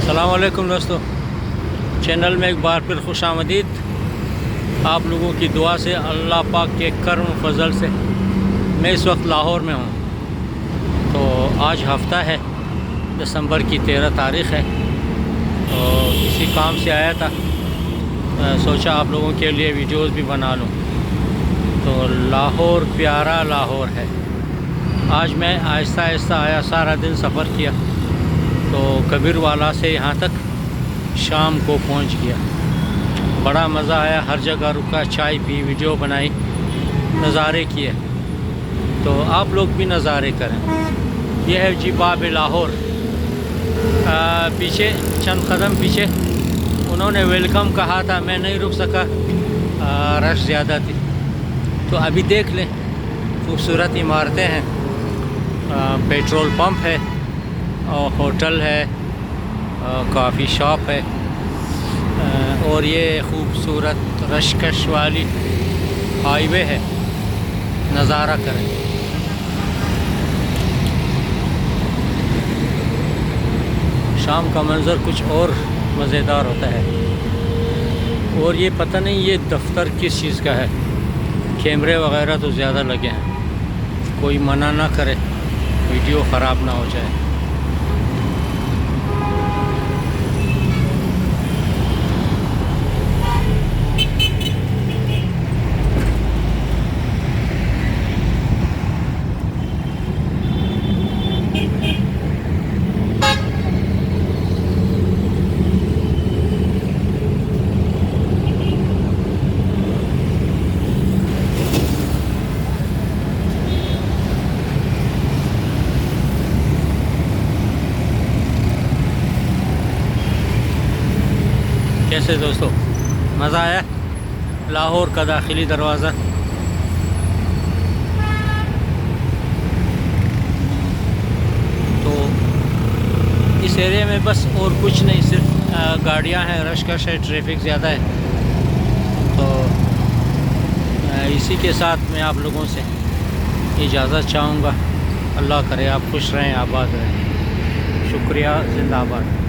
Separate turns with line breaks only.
अस्सलामुअलैकुम दोस्तों, चैनल में एक बार फिर खुश आमदीद। आप लोगों की दुआ से, अल्लाह पाक के करम फजल से मैं इस वक्त लाहौर में हूँ। तो आज हफ्ता है, दिसंबर की 13 तारीख़ है। तो इसी काम से आया था, सोचा आप लोगों के लिए वीडियोस भी बना लूँ। तो लाहौर प्यारा लाहौर है। आज मैं आहिस्ता आहिस्ता आया, सारा दिन सफ़र किया तो कबीरवाला से यहाँ तक शाम को पहुँच गया। बड़ा मज़ा आया, हर जगह रुका, चाय पी, वीडियो बनाई, नज़ारे किए। तो आप लोग भी नज़ारे करें। यह है जी बाब लाहौर। पीछे चंद कदम पीछे उन्होंने वेलकम कहा था, मैं नहीं रुक सका, रश ज़्यादा थी। तो अभी देख लें, खूबसूरत इमारतें हैं, पेट्रोल पंप है और होटल है, कॉफ़ी शॉप है, और ये खूबसूरत रशकश वाली हाईवे है। नज़ारा करें। शाम का मंज़र कुछ और मज़ेदार होता है। और ये पता नहीं ये दफ्तर किस चीज़ का है, कैमरे वगैरह तो ज़्यादा लगे हैं। कोई मना ना करे, वीडियो ख़राब ना हो जाए। कैसे दोस्तों, मज़ा आया? लाहौर का दाखिली दरवाज़ा। तो इस एरिया में बस और कुछ नहीं, सिर्फ गाड़ियां हैं, रश है, ट्रैफिक ज़्यादा है। तो इसी के साथ मैं आप लोगों से इजाज़त चाहूँगा। अल्लाह करे आप खुश रहें, आबाद रहें। शुक्रिया, ज़िंदाबाद।